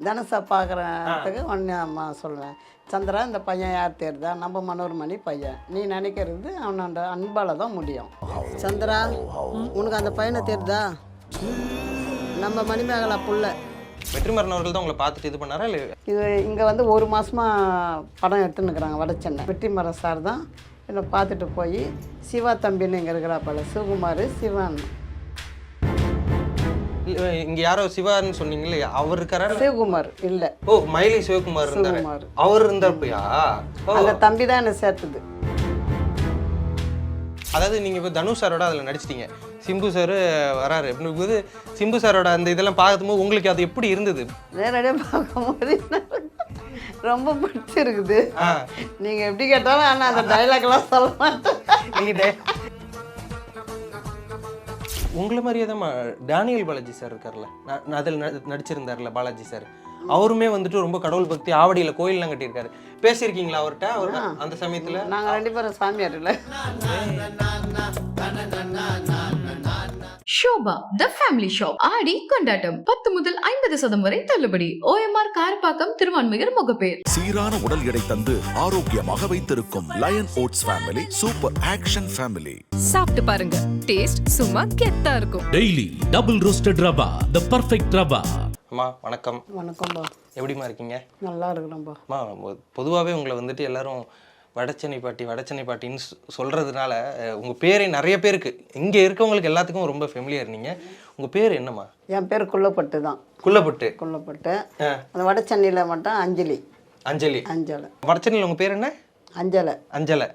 தனுஷை பார்க்குறதுக்கு ஒன்று அம்மா சொல்லுவேன். சந்திரா, இந்த பையன் யார் தெரியுதா? நம்ம மனோர்மணி பையன். நீ நினைக்கிறது அவனோட அன்பால் தான் முடியும். சந்திரா, உனக்கு அந்த பையனை தெரியுதா? நம்ம மணிமேகலா புள்ள. வெற்றிமாறன் அவர்கள் தான் உங்களை பார்த்துட்டு இது பண்ணாரா இல்லை? இது இங்கே வந்து ஒரு மாதமாக படம் எடுத்துன்னுக்குறாங்க வடச்சென்னை. வெற்றிமாறன் சார் தான் என்னை பார்த்துட்டு போய் சிவா தம்பின்னு இங்கே இருக்கிறாப்பல, சிவகுமார் சிவான். இங்க யாரோ சிவான்னு சொன்னீங்களே, அவர் இருக்காரா? சிவகுமார் இல்லை. ஓ, மயிலை சிவகுமார் இருந்தாரு. அவர் இருந்தாப்பையா? அந்த தம்பி தான் என்னை சேர்த்துது. அதாவது நீங்க இப்போ தனுஷ் சாரோட அதில் நடிச்சிட்டீங்க, சிம்பு சார் வராரு அப்படின்னு போது சிம்பு சாரோட அந்த இதெல்லாம் பார்க்கும்போது உங்களுக்கு அது எப்படி இருந்தது? நேரடியாக பார்க்கும்போது ரொம்ப பிடிச்சிருக்குது. நீங்கள் எப்படி கேட்டாலும் ஆனால் அந்த டைலாக்லாம் சொல்ல மாட்டேன். உங்களை மாதிரியே தான் டேனியல் பாலாஜி சார் இருக்கார்ல, அதில் நடிச்சிருந்தார்ல பாலாஜி சார், அவருமே வந்துட்டு ரொம்ப கடவுள் பக்தி, ஆவடியில் கோயிலெலாம் கட்டியிருக்காரு. பேசியிருக்கீங்களா அவர்கிட்ட? அவர் அந்த சமயத்தில் நாங்கள் 2 பேரும் சாமியார் இல்லை. ஷோபா தி ஃபேமிலி ஷாப் ஆடி கொண்டாட்டம் 10 முதல் 50% வரை தள்ளுபடி. OMR காரப்பாக்கம், திருவான்மியூர், முகப்பேர். சீரான உடல் எடை தந்து ஆரோக்கியமாக வைத்திருக்கும் lion oats family super action family. சாப்பிட்டு பாருங்க, டேஸ்ட் சும்மா கெத்தா இருக்கும். Daily double roasted rava, the perfect rava. அம்மா வணக்கம். வணக்கம்பா. எப்படிமா இருக்கீங்க? நல்லா இருக்கிறோம்பா. அம்மா, பொதுவாகவே உங்களை வந்துட்டு எல்லாரும் வடச்சென்னை பாட்டின்னு சொல்கிறதுனால உங்கள் பேரே நிறைய பேருக்கு, இங்கே இருக்கவங்களுக்கு எல்லாத்துக்கும் ரொம்ப ஃபெமிலியர். நீங்கள் உங்கள் பேர் என்னம்மா? என் பேர் குள்ளப்பட்டு தான். குள்ளப்பட்டு. அந்த வடச்சென்னையில் மட்டும் அஞ்சலி. வடச்சென்னையில் உங்கள் பேர் என்ன? அஞ்சலை.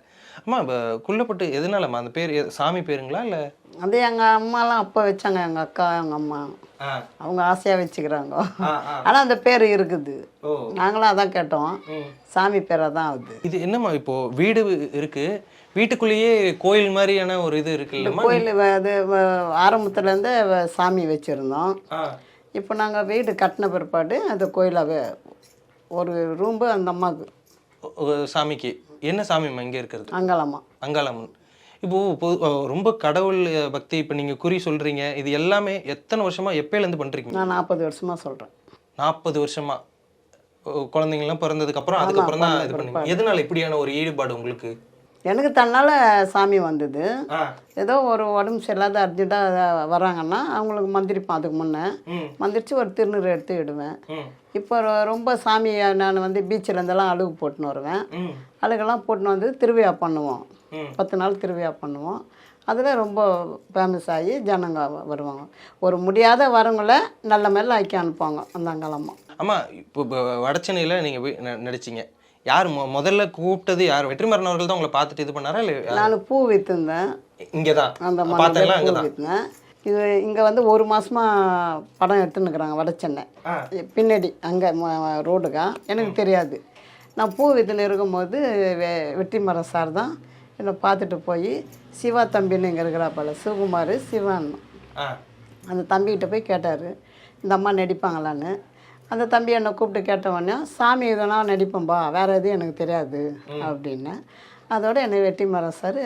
அம்மா, இப்போ குள்ளப்பட்டு எதனாலம்மா அந்த பேர்? சாமி பேருங்களா இல்லை? அது எங்கள் அம்மாலாம் அப்போ வச்சாங்க, எங்கள் அக்கா எங்கள் அம்மா அவங்க ஆசையாக வச்சுக்கிறாங்க. ஆனால் அந்த பேர் இருக்குது. நாங்களும் அதான் கேட்டோம், சாமி பேராக தான் ஆகுது. இது என்னம்மா, இப்போது வீடு இருக்குது, வீட்டுக்குள்ளேயே கோயில் மாதிரியான ஒரு இது இருக்குல்லம்மா? கோயில் அது ஆரம்பத்துலேருந்து சாமி வச்சுருந்தோம். இப்போ நாங்கள் வீடு கட்டின பிற்பாடு அந்த கோயிலாகவே ஒரு ரூம்பு அந்த அம்மாவுக்கு சாமிக்கு. என்ன சாமிம்மா இங்கே இருக்கிறது? அங்காளம்மன். இப்போது ரொம்ப கடவுள் பக்தி, இப்போ நீங்கள் குறி சொல்கிறீங்க, இது எல்லாமே எத்தனை வருஷமாக, எப்போலேருந்து பண்ணுறீங்க? நான் 40 வருஷமாக சொல்கிறேன். 40 வருஷமா? குழந்தைங்கள்லாம் பிறந்ததுக்கப்புறம் அதுக்கப்புறம் தான் இது பண்ணுங்க. எதனால இப்படியான ஒரு ஈடுபாடு உங்களுக்கு? எனக்கு தன்னால் சாமி வந்தது. ஏதோ ஒரு உடம்பு சரியில்லாத அர்ஜென்ட்டாக வராங்கன்னா அவங்களுக்கு மந்திரிப்பேன். அதுக்கு முன்னே மந்திரிச்சு ஒரு திருநீர் எடுத்து இடுவேன். இப்போ ரொம்ப சாமி நான் வந்து பீச்சில் இருந்தெல்லாம் அழுகு போட்டுன்னு வருவேன். அழுகெல்லாம் போட்டுன்னு வந்து திருவிழா பண்ணுவோம். 10 நாள் திருவிழா பண்ணுவோம். அதில் ரொம்ப ஃபேமஸ் ஆகி ஜனங்க வருவாங்க. ஒரு முடியாத வரவங்களை நல்ல மேலே ஆக்கி அனுப்புவாங்க அந்த அங்காளம்மா. ஆமாம், இப்போ வடச்சென்னையில் நீங்கள் போய் நடிச்சிங்க. யார் முதல்ல கூப்பிட்டது? யார்? வெற்றிமாறன் அவர்கள் தான் உங்களை பார்த்துட்டு இது பண்ணாரா இல்லை? நான் பூ விற்றுந்தேன். இங்கே தான் அந்த மாதிரி பூ விற்றுனேன். இது இங்கே வந்து ஒரு மாதமாக படம் எடுத்துன்னுக்குறாங்க வடச்சென்னை பின்னாடி அங்கே ரோடுக்கா. எனக்கு தெரியாது. நான் பூ விற்றுன்னு இருக்கும்போது வெற்றிமாறன் சார் தான் என்னை பார்த்துட்டு போய் சிவா தம்பின்னு இங்கே இருக்கிறாப்பல, சிவகுமார் சிவான். அந்த தம்பிக்கிட்ட போய் கேட்டார், இந்த அம்மா நடிப்பாங்களான்னு. அந்த தம்பி என்னை கூப்பிட்டு கேட்டவொடனே, சாமி இதனா நடிப்பேன்பா, வேறு எதுவும் எனக்கு தெரியாது அப்படின்னு. அதோட என்னை வெற்றிமாறன் சார்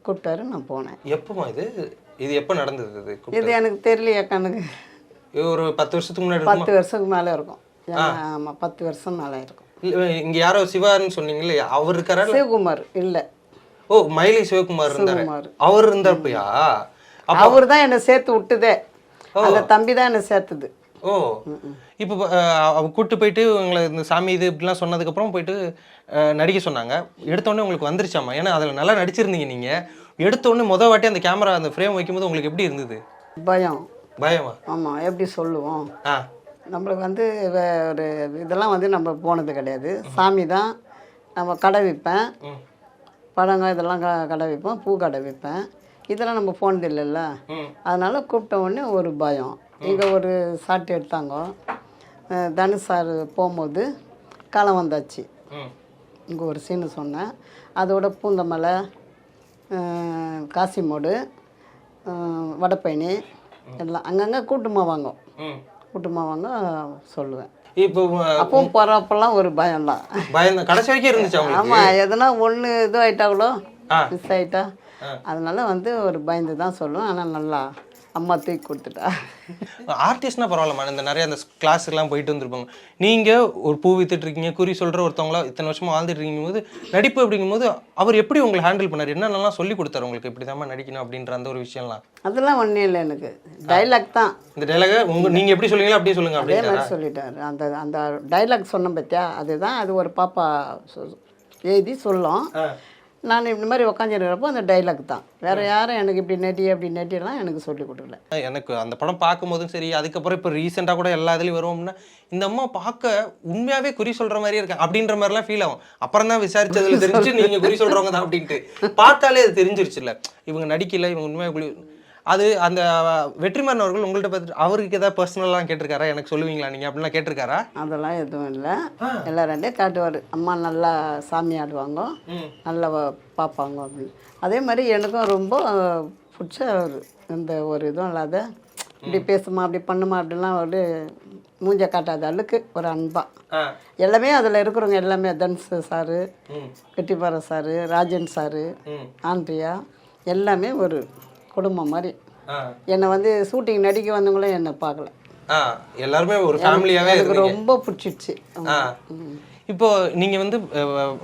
கூப்பிட்டாரு. நான் போனேன். எப்போமா இது எப்போ நடந்தது? இது எனக்கு தெரியலையே கணக்கு. ஒரு 10 வருஷத்துக்கு முன்னாடி? 10 வருஷத்துக்கு மேலே இருக்கும். ஆமாம், 10 வருஷம் மேலே இருக்கும். இங்கே யாரோ சிவான்னு சொன்னீங்களே, அவர் இருக்காரா? சிவகுமார் இல்லை. ஓ, மயிலை சிவகுமார் இருந்தாரு. அவர் இருந்தாப்பையா? அவர் தான் என்னை சேர்த்து விட்டுதே. அந்த தம்பி தான் என்னை சேர்த்துது. ஓ, இப்போ கூப்பிட்டு போயிட்டு உங்களை இந்த சாமி இது இப்படிலாம் சொன்னதுக்கப்புறம் போயிட்டு நடிக்க சொன்னாங்க. எடுத்தோடனே உங்களுக்கு வந்துருச்சாமா? ஏன்னா அதில் நல்லா நடிச்சிருந்தீங்க நீங்கள். எடுத்தோடனே மொதல் வாட்டி அந்த கேமரா அந்த ஃப்ரேம் வைக்கும்போது உங்களுக்கு எப்படி இருந்தது? பயமா? ஆமாம், எப்படி சொல்லுவோம். நம்மளுக்கு வந்து ஒரு இதெல்லாம் வந்து நம்ம போனது கிடையாது. சாமி தான். நம்ம கடை விற்பேன், பழங்க இதெல்லாம் கடை விற்பேன், பூ கடை விற்பேன். இதெல்லாம் நம்ம போனது இல்லைல்ல. அதனால் கூப்பிட்ட உடனே ஒரு பயம். இங்கே ஒரு சாட்டு எடுத்தாங்க. தனுஷ் சார் போகும்போது காலம் வந்தாச்சு. இங்கே ஒரு சீனு சொன்னேன். அதோட பூந்தமலை, காசிமோடு, வடப்பயணி எல்லாம் அங்கங்கே கூட்டமாக வாங்க சொல்லுவேன். இப்போ அப்பவும் போகிறப்பெல்லாம் ஒரு பயம்லாம். கடைசி வரைக்கும் இருந்துச்சு. ஆமாம், எதனா ஒன்று இது ஆகிட்டாங்களோ, மிஸ் ஆகிட்டா, அதனால வந்து ஒரு பயந்து தான் சொல்லுவேன். ஆனால் நல்லா அம்மா தூக்கி கொடுத்துட்டா. ஆர்டிஸ்ட்னா பரவாயில்லம்மா, இந்த நிறைய அந்த கிளாஸுக்கெல்லாம் போயிட்டு வந்துருப்பாங்க. நீங்கள் ஒரு பூ வித்துட்டு இருக்கீங்க, குறி சொல்கிற ஒருத்தவங்களா இத்தனை வருஷமாக வாழ்ந்துட்டு இருக்கீங்க போது நடிப்பு அப்படிங்கும்போது அவர் எப்படி உங்களை ஹேண்டில் பண்ணார்? என்னென்னலாம் சொல்லி கொடுத்தாரு உங்களுக்கு, இப்படி தான் நடிக்கணும் அப்படின்ற அந்த ஒரு விஷயம்லாம்? அதெல்லாம் ஒன்றும் இல்லை, எனக்கு டைலாக் தான். இந்த டைலாக நீங்கள் எப்படி சொல்லுவீங்களோ அப்படியே சொல்லுங்க அதே அப்படின்னு மாதிரி சொல்லிட்டாரு. அந்த அந்த டைலாக் சொன்ன பற்றியா, அதுதான் அது ஒரு பாப்பா எழுதி சொல்லும். நான் இந்த மாதிரி உக்காந்துருக்கிறப்போ அந்த டைலாக் தான். வேறு யாரும் எனக்கு இப்படி நெட்டி அப்படி நெட்டிலாம் எனக்கு சொல்லி கொடுக்கல. எனக்கு அந்த படம் பார்க்கும்போதும் சரி, அதுக்கப்புறம் இப்போ ரீசெண்டாக கூட எல்லா இதுலையும் வருவோம்னா இந்த அம்மா பார்க்க உண்மையாகவே குறி சொல்கிற மாதிரியே இருக்கேன் அப்படின்ற மாதிரிலாம் ஃபீல் ஆகும். அப்புறம் தான் விசாரிச்சதுல தெரிஞ்சு நீங்கள் குறி சொல்கிறவங்க தான் அப்படின்ட்டு பார்த்தாலே அது தெரிஞ்சிருச்சுல்ல, இவங்க நடிக்கல, இவங்க உண்மையாக குறி. அது அந்த வெற்றிமாறன் அவர்கள் உங்கள்கிட்ட பார்த்துட்டு அவருக்கு ஏதாவது பர்சனலாக கேட்டிருக்காரா, எனக்கு சொல்லுவீங்களா நீங்கள் அப்படிலாம் கேட்டிருக்காரா? அதெல்லாம் எதுவும் இல்லை, எல்லாருண்டே காட்டுவார். அம்மா நல்லா சாமி ஆடுவாங்க, நல்லா பார்ப்பாங்க அப்படின்னு. அதே மாதிரி எனக்கும் ரொம்ப பிடிச்ச இந்த ஒரு இதுவும் இல்லாத, இப்படி பேசுமா அப்படி பண்ணுமா அப்படிலாம் ஒரு மூஞ்ச காட்டாத அளவுக்கு ஒரு அன்பா எல்லாமே அதில் இருக்கிறவங்க எல்லாமே. Dhanush sir, Vetrimaaran sir, Rajan sir, Andrea எல்லாமே ஒரு குடும்பம் மாதிரி. என்னை வந்து ஷூட்டிங் நடிக்க வந்தவங்களும் என்னை பார்க்கல, எல்லாருமே ஒரு ஃபேமிலியாகவே எனக்கு ரொம்ப பிடிச்சிடுச்சு. இப்போ நீங்கள் வந்து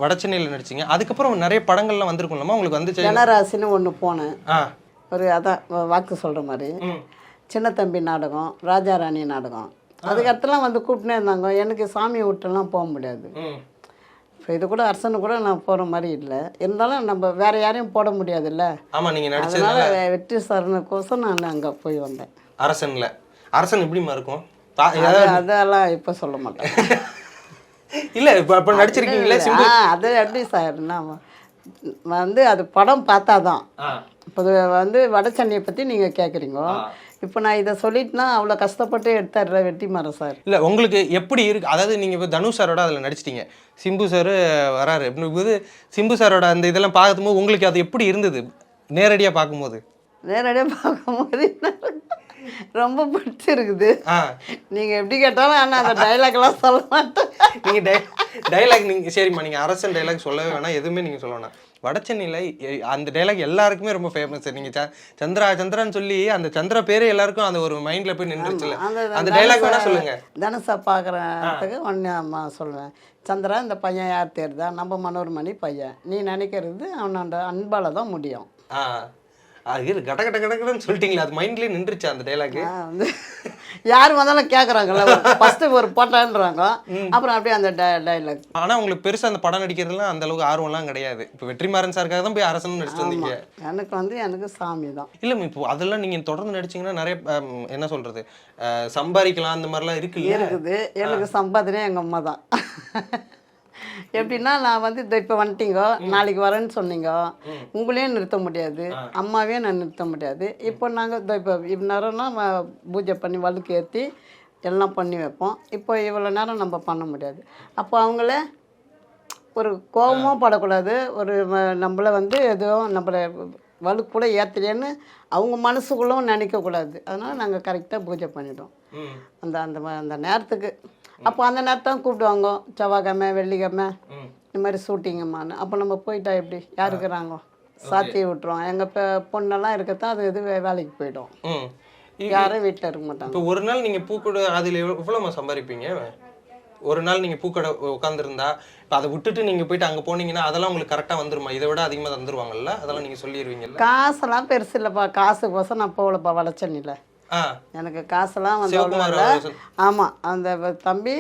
வட சென்னையில் நடிச்சிங்க, அதுக்கப்புறம் நிறைய படங்கள்லாம் வந்திருக்கும்லமா உங்களுக்கு வந்து? ஜனராசின்னு ஒன்று போனேன், ஒரு அதான் வாக்கு சொல்கிற மாதிரி. சின்ன தம்பி நாடகம், ராஜா ராணி நாடகம், அதுக்கடுத்துலாம் வந்து கூப்பிட்டுனே இருந்தாங்க. எனக்கு சாமி விட்டுலாம் போக முடியாது. இப்போ இது கூட அரசனு கூட நான் போகிற மாதிரி இல்லை, இருந்தாலும் நம்ம வேறு யாரையும் போட முடியாதுல்ல. ஆமாம், நீங்கள் அதனால வெற்றி சாரனுக்கோசம் நான் அங்கே போய் வந்தேன். அரசனில் அரசன் எப்படிமா இருக்கும்? அதெல்லாம் இப்போ சொல்ல மாட்டேன். இல்லை இப்போ நடிச்சிருக்கீங்களே அது எப்படி சார், நான் வந்து அது படம் பார்த்தா தான். இப்போ வந்து வட சென்னையை பற்றி நீங்கள் கேட்குறீங்க, இப்போ நான் இதை சொல்லிட்டுனா அவ்வளோ கஷ்டப்பட்டு எடுத்தாடுற வெற்றிமாறன் சார். இல்லை உங்களுக்கு எப்படி இருக்கு, அதாவது நீங்கள் இப்போ தனுஷ் சாரோட அதில் நடிச்சிட்டீங்க, சிம்பு சார் வராரு அப்படிங்கும்போது சிம்பு சாரோட அந்த இதெல்லாம் பார்க்கும்போது உங்களுக்கு அது எப்படி இருந்தது நேரடியாக பார்க்கும்போது? நேரடியாக பார்க்கும்போது ரொம்ப பிடிச்சிருக்குது. நீங்கள் எப்படி கேட்டாலும் ஆனால் அந்த டைலாக்லாம் சொல்ல மாட்டேன். நீங்கள் டைலாக் நீங்கள் சரிம்மா, நீங்கள் அரசன் டைலாக் சொல்லவே வேணாம், எதுவுமே நீங்கள் சொல்ல வேணாம். வட சென்னையில் அந்த டைலாக் எல்லாருக்குமே ரொம்ப ஃபேமஸ். நீங்கள் சந்திரா சந்திரான்னு சொல்லி அந்த சந்திரா பேரே எல்லாருக்கும் அந்த ஒரு மைண்டில் போய் நின்றுச்சுல, அந்த டைலாக் வேணா சொல்லுங்கள். தனுஷா பார்க்குறதுக்கு ஒன்று அம்மா சொல்லுவேன், சந்திரா இந்த பையன் யார் தேர்தா, நம்ம மனோர்மணி பையன், நீ நினைக்கிறது அவனோட அன்பால் தான் முடியும். அது கட கட கடன்னு சொல்லிட்டீங்களா, அது மைண்ட்லேயே நின்றுச்சு அந்த டைலாக். வந்து யார் வந்தாலும் கேட்குறாங்கல்ல, ஃபஸ்ட்டு ஒரு போட்டான்றாங்க, அப்புறம் அப்படியே அந்த டைலாக். ஆனால் உங்களுக்கு பெருசாக அந்த படம் நடிக்கிறதுலாம் அந்த அளவுக்கு ஆர்வம்லாம் கிடையாது. இப்போ வெற்றிமாறன் சாருக்காக தான் போய் அரசன் நடிச்சுட்டு வந்தீங்க. எனக்கு சாமி தான். இல்லை இப்போ அதெல்லாம் நீங்கள் தொடர்ந்து நடிச்சிங்கன்னா நிறைய என்ன சொல்கிறது, சம்பாதிக்கலாம் அந்த மாதிரிலாம் இருக்குது. எனக்கு சம்பாதனை எங்கள் அம்மா தான். எப்படின்னா நான் வந்து இப்போ வந்துட்டீங்க, நாளைக்கு வரேன்னு சொன்னீங்க, உங்களையும் நிறுத்த முடியாது, அம்மாவையும் நான் நிறுத்த முடியாது. இப்போ நாங்கள் இப்போ இவ்வளோ நேரம்னா பூஜை பண்ணி வழுக்கு ஏற்றி எல்லாம் பண்ணி வைப்போம். இப்போ இவ்வளோ நேரம் நம்ம பண்ண முடியாது. அப்போ அவங்கள ஒரு கோபமும் படக்கூடாது, ஒரு நம்மளை வந்து எதுவும் நம்மளை வழுக்கு கூட ஏற்றலேன்னு அவங்க மனசுக்குள்ளும் நினைக்கக்கூடாது. அதனால் நாங்கள் கரெக்டாக பூஜை பண்ணிவிடுவோம் அந்த அந்த அந்த நேரத்துக்கு. அப்போ அந்த நேரத்தான் கூப்பிடுவாங்க, செவ்வாய்க்கிழமை வெள்ளிக்கிழமை இந்த மாதிரி ஷூட்டிங்கம்மான்னு. அப்போ நம்ம போயிட்டா எப்படி, யார் இருக்கிறாங்க சாத்தியை விட்டுருவோம். எங்கள் பொண்ணெல்லாம் இருக்கத்தான் அது இது வேலைக்கு போய்டும், யாரும் வீட்டில் இருக்க மாட்டாங்க. இப்போ ஒரு நாள் நீங்கள் பூக்கடை அதில் எவ்வளோமா சம்பாதிப்பீங்க? ஒரு நாள் நீங்கள் பூக்கடை உட்காந்துருந்தா இப்போ அதை விட்டுட்டு நீங்கள் போயிட்டு அங்கே போனீங்கன்னா அதெல்லாம் உங்களுக்கு கரெக்டாக வந்துருமா? இதை விட அதிகமாக தந்துருவாங்கல்ல, அதெல்லாம் நீங்கள் சொல்லிடுவீங்கல்ல? காசெல்லாம் பெருசு இல்லைப்பா, காசுக்கோசம் நான் போகலப்பா வட சென்னையில். எனக்கு காசெல்லாம் வந்து ஆமாம், அந்த தம்பி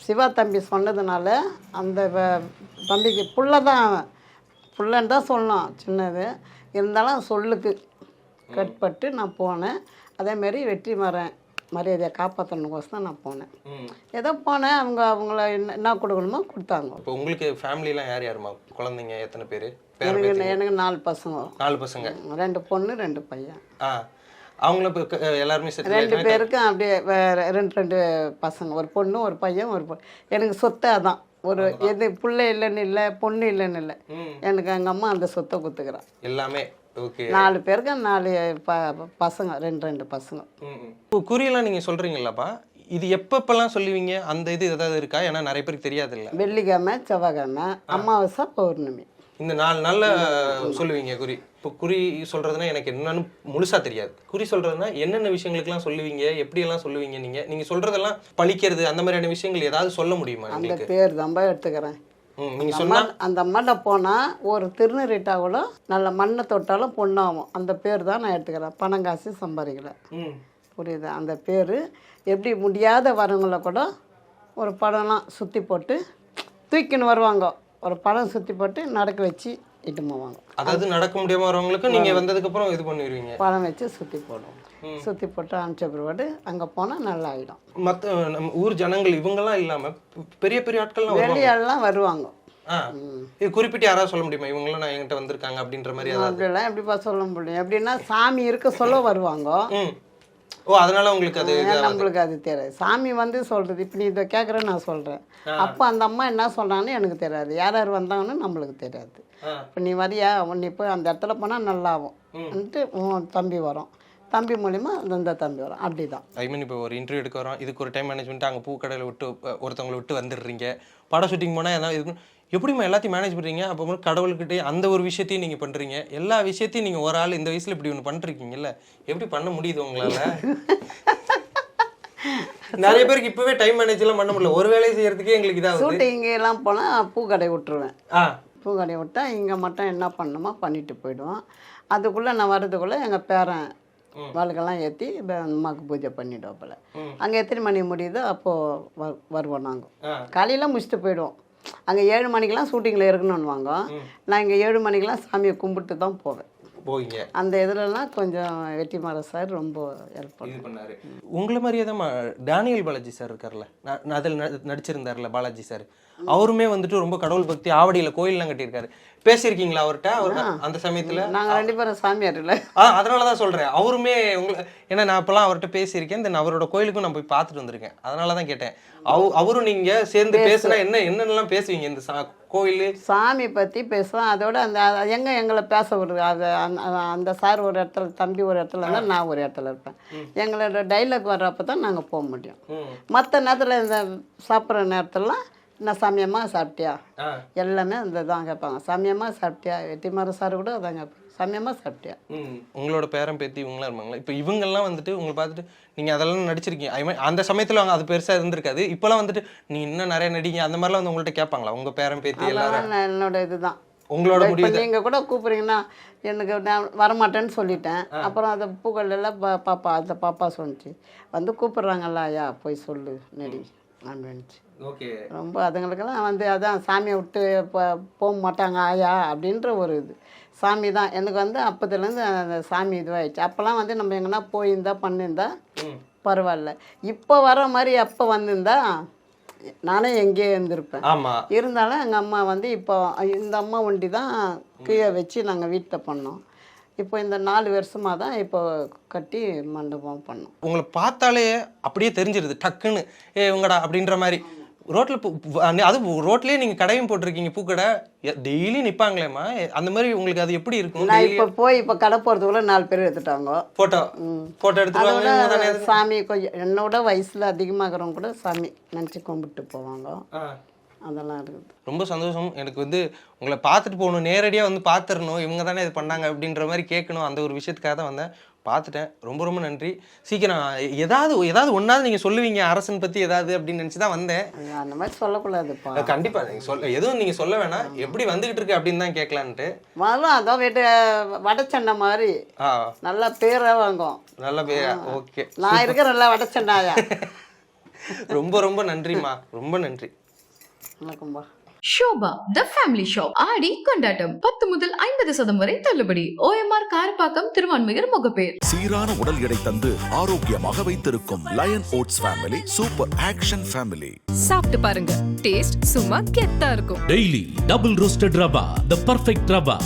சிவா தம்பி சொன்னதுனால அந்த தம்பிக்கு புள்ளன்னு தான் சொல்லலாம், சின்னது இருந்தாலும் சொல்லுக்கு கட்பட்டு நான் போனேன். அதேமாரி வெற்றிமாறன் மரியாதையை காப்பாற்றணுக்கோசம் தான் நான் போனேன். ஏதோ போனேன், அவங்கள என்ன கொடுக்கணுமோ கொடுத்தாங்க. இப்போ உங்களுக்கு ஃபேமிலிலாம் யார் யாருமா, குழந்தைங்க எத்தனை பேர்? எனக்கு 4 பசங்க. 4 பசங்க, 2 பொண்ணு 2 பையன். அவங்கள இப்போ எல்லாருமே 2 பேருக்கும் அப்படியே 2 பசங்க, ஒரு பொண்ணு ஒரு பையன் ஒரு பொண்ணு. எனக்கு சொத்தை அதான், ஒரு எது பிள்ளை இல்லைன்னு இல்லை, பொண்ணு இல்லைன்னு இல்லை, எனக்கு எங்கள் அம்மா அந்த சொத்தை கொடுத்துக்கிறான் எல்லாமே. ஓகே, 4 பேருக்கு 4 பசங்க, 2 பசங்க. குறியெல்லாம் நீங்கள் சொல்கிறீங்களாப்பா, இது எப்பப்பெல்லாம் சொல்லுவீங்க? அந்த இது ஏதாவது இருக்கா? ஏன்னா நிறைய பேருக்கு தெரியாது இல்லை. வெள்ளிக்கிழமை, செவ்வாய்க்கிழமை, அமாவாசை, பௌர்ணமி. இந்த 4 நாள்ல சொல்லுவீங்க குறி. இப்போ குறி சொல்றதுன்னா எனக்கு என்னன்னு முழுசா தெரியாது. குறி சொல்றதுன்னா என்னென்ன விஷயங்களுக்கெல்லாம் சொல்லுவீங்க, எப்படியெல்லாம் சொல்லுவீங்க? நீங்க சொல்றதெல்லாம் பழிக்கிறது அந்த மாதிரியான விஷயங்கள் ஏதாவது சொல்ல முடியுமா அந்த உங்களுக்கு? பேர் தான் எடுத்துக்கிறேன். நீங்க சொன்னா அந்த அம்மாட்ட போனால் ஒரு திருநீரிட்டா கூட நல்ல மண்ணை தொட்டாலும் பொண்ணாகும். அந்த பேர் தான் நான் எடுத்துக்கிறேன். பணம் காசு சம்பாதிக்கல. புரியுது? அந்த பேர் எப்படி முடியாத வரவங்கள கூட ஒரு படம்லாம் சுற்றி போட்டு தூக்கின்னு வருவாங்க. ஒரு படம் சுற்றி போட்டு நடக்க வச்சு இட்டு போவாங்க. அதாவது நடக்க முடியாம வரவங்களுக்கு நீங்க வந்ததுக்கப்புறம் இது பண்ணிடுவீங்க. படம் வச்சு சுற்றி போடுவோம். சுற்றி போட்டு அனுப்பிச்ச பிற்பாடு அங்கே போனால் நல்லா ஆகிடும். மற்ற நம்ம ஊர் ஜனங்கள் இவங்கெல்லாம் இல்லாம பெரிய பெரிய ஆட்கள்லாம் வருவாங்க. வெளியாளெலாம் வருவாங்க. இது குறிப்பிட்டு யாராவது சொல்ல முடியுமா இவங்களாம் நான் என்கிட்ட வந்திருக்காங்க அப்படின்ற மாதிரி? அப்படிலாம் எப்படிப்பா சொல்ல முடியும்? எப்படின்னா சாமி இருக்க சொல்ல வருவாங்க. ஓ, அதனால உங்களுக்கு அது நம்மளுக்கு அது தெரியாது. சாமி வந்து சொல்கிறது. இப்போ நீ இதை கேட்குறேன்னு நான் சொல்கிறேன். அப்போ அந்த அம்மா என்ன சொல்கிறாங்கன்னு எனக்கு தெரியாது. யார் யார் வந்தாங்கன்னு நம்மளுக்கு தெரியாது. இப்போ நீ வரியா, நீ போய் அந்த இடத்துல போனால் நல்லாகும்ன்ட்டு உன் தம்பி வரும். தம்பி மூலிமா அந்த தம்பி வரும். அப்படி தான். ஐ மீன் இப்போ ஒரு இன்டர்வியூ எடுக்க வரோம், இதுக்கு ஒரு டைம் மேனேஜ்மெண்ட், அங்கே பூக்கடையில் விட்டு ஒருத்தவங்களை விட்டு வந்துடுறீங்க. படம் ஷூட்டிங் போனால் ஏதாவது எப்படிமா எல்லாத்தையும் மேனேஜ் பண்ணுறீங்க? அப்போ கடவுள்கிட்டே அந்த ஒரு விஷயத்தையும் நீங்கள் பண்ணுறீங்க. எல்லா விஷயத்தையும் நீங்கள் ஒரு ஆள் இந்த வயசில் இப்படி ஒன்று பண்ணிருக்கீங்கல்ல, எப்படி பண்ண முடியுது உங்களால்? நிறைய பேருக்கு இப்போவே டைம் மேனேஜ்லாம் பண்ண முடியல. ஒரு வேலையை செய்யறதுக்கே எங்களுக்கு இதாக ஷூட்டிங்கெல்லாம் போனால் பூக்கடை விட்டுருவேன். பூக்கடை விட்டால் இங்கே மட்டும் என்ன பண்ணணுமோ பண்ணிட்டு போயிடுவோம். அதுக்குள்ளே நான் வர்றதுக்குள்ளே எங்கள் பேரன் வாழ்க்கெல்லாம் ஏற்றி அம்மாவுக்கு பூஜை பண்ணிவிடுவோம். போல் அங்கே எத்தனை மணி முடியுதோ அப்போது வருவோம். நாங்கள் காலையில் முடிச்சுட்டு போயிடுவோம். அங்கே 7 மணிக்கெலாம் ஷூட்டிங்கில் இருக்கணும்னுவாங்க. நான் இங்கே 7 மணிக்கெலாம் சாமியை கும்பிட்டு தான் போவேன். போவீங்க. அந்த இதுலலாம் கொஞ்சம் வெற்றிமாறன் சார் ரொம்ப ஹெல்ப் பண்ணாரு. உங்களை மாதிரியே தான் டேனியல் பாலாஜி சார் இருக்கார்ல, அதில் நடிச்சிருந்தார்ல பாலாஜி சார், அவருமே வந்துட்டு ரொம்ப கடவுள் பக்தி, ஆவடியில் கோயிலெலாம் கட்டியிருக்காரு. பேசியிருக்கீங்களா அவர்கிட்ட? அவர் அந்த சமயத்தில் நாங்கள் 2 பேரும் சாமியார் இல்லை. அதனால தான் சொல்கிறேன். அவருமே உங்களை, ஏன்னா நான் இப்போலாம் அவர்கிட்ட பேசியிருக்கேன். தென் அவரோட கோயிலுக்கும் நான் போய் பார்த்துட்டு வந்திருக்கேன். அதனால தான் கேட்டேன். அவரும் நீங்கள் சேர்ந்து பேசுனா என்னென்னலாம் பேசுவீங்க? இந்த கோயில் சாமி பற்றி பேசுவோம். அதோட அந்த எங்களை பேச விடுறது. அது அந்த சார் ஒரு இடத்துல, தம்பி ஒரு இடத்துல இருந்தால் நான் ஒரு இடத்துல இருப்பேன். எங்களோட டைலாக் வர்றப்போ தான் நாங்கள் போக முடியும். மற்ற நேரத்தில் இந்த சாப்பிட்ற நேரத்துலலாம் நான் சாமியம்மா சாப்பிட்டியா, எல்லாமே அந்த தான் கேட்பாங்க. சாமியம்மா சாப்பிட்டியா, வெற்றிமாறன் சார் கூட அதான் கேட்பாங்க. சாமியம்மா சாப்பிட்டியா. உங்களோட பேரன் பேத்தி இவங்களாம் இருப்பாங்களா? இப்போ இவங்கெல்லாம் வந்துட்டு உங்களை பார்த்துட்டு நீங்கள் அதெல்லாம் நடிச்சிருக்கீங்க. ஐ மீன் அந்த சமயத்தில் அவங்க அது பெருசாக இருந்திருக்காது. இப்போலாம் வந்துட்டு நீ இன்னும் நிறைய நடிங்க அந்த மாதிரிலாம் வந்து உங்கள்கிட்ட கேட்பாங்களா உங்கள் பேரன் பேத்தி எல்லாரும்? என்னோட இதுதான். உங்களோட முடிவு. நீங்கள் கூட கூப்பிட்றீங்கன்னா எனக்கு நான் வரமாட்டேன்னு சொல்லிட்டேன். அப்புறம் அந்த பூக்கள்லாம் பாப்பா, அந்த பாப்பா சொன்னிச்சு, வந்து கூப்பிட்றாங்கல்ல ஐயா போய் சொல்லு நடி அப்படின்ச்சு. ஓகே. ரொம்ப அதுங்களுக்கெல்லாம் வந்து அதான் சாமியை விட்டு போக மாட்டாங்க ஆயா அப்படின்ற ஒரு இது. சாமி தான் எனக்கு வந்து அப்போதுலேருந்து அந்த சாமி இதுவாகிடுச்சு. அப்போல்லாம் வந்து நம்ம எங்கன்னா போயிருந்தா பண்ணியிருந்தா பரவாயில்ல. இப்போ வர மாதிரி அப்போ வந்திருந்தா நானே எங்கேயே இருந்திருப்பேன். இருந்தாலும் எங்கள் அம்மா வந்து இப்போ இந்த அம்மா ஒண்டி தான் கீழே வச்சு நாங்கள் வீட்டில் பண்ணோம். இப்போ இந்த 4 வருஷமாக தான் இப்போ கட்டி மண்டபம் பண்ணோம். உங்களை பார்த்தாலே அப்படியே தெரிஞ்சிருது டக்குன்னு உங்கடா அப்படின்ற மாதிரி. ரோட்டில் அது ரோட்லேயே நீங்கள் கடையும் போட்டிருக்கீங்க, பூக்கடை டெய்லி நிற்பாங்களேம்மா, அந்த மாதிரி உங்களுக்கு அது எப்படி இருக்கும்? நான் இப்போ போய் இப்போ கடை போகிறதுக்குள்ள 4 பேர் எடுத்துட்டாங்க. ஃபோட்டோ எடுத்துட்டு சாமி கொஞ்சம் என்னோட வயசில் அதிகமாகறவங்க கூட சாமி நினச்சி கும்பிட்டு போவாங்க. அதெல்லாம் இருக்குது. ரொம்ப சந்தோஷம். எனக்கு வந்து உங்களை பார்த்துட்டு போகணும், நேரடியாக வந்து பார்த்துடணும், இவங்க தானே இது பண்ணாங்க அப்படின்ற மாதிரி கேட்கணும், அந்த ஒரு விஷயத்துக்காக தான் வந்தேன். பார்த்துட்டேன். ரொம்ப ரொம்ப நன்றி. சீக்கிரம் ஏதாவது ஒன்றாவது நீங்கள் சொல்லுவீங்க அரசன் பற்றி ஏதாவது அப்படின்னு நினச்சி தான் வந்தேன். அந்த மாதிரி சொல்லக்கூடாதுப்பா. கண்டிப்பாக நீங்கள் எதுவும் நீங்கள் சொல்ல வேணாம், எப்படி வந்துகிட்டு இருக்கு அப்படின்னு தான் கேட்கலான்ட்டு. முதல்ல அதான் வீட்டு வடச்சண்டை மாதிரி நல்லா பேராக வாங்கும். நல்ல பேரா? ஓகே. நான் இருக்கிற நல்லா வடச்சண்டாயா. ரொம்ப ரொம்ப நன்றிம்மா, ரொம்ப நன்றி. வணக்கம்பா. ஷோபா தி ஃபேமிலி ஷாப் ஆடி கொண்டாட்டம் 10 முதல் 50% வரை தள்ளுபடி. OMR காரப்பாக்கம், திருவான்மியூர், முகப்பேர். சீரான உடல் எடை தந்து ஆரோக்கியமாக வைத்திருக்கும் lion oats family super action family. சாப்பிட்டு பாருங்க, டேஸ்ட் சும்மா கெத்தா இருக்கும். Daily double roasted rava, the perfect rava.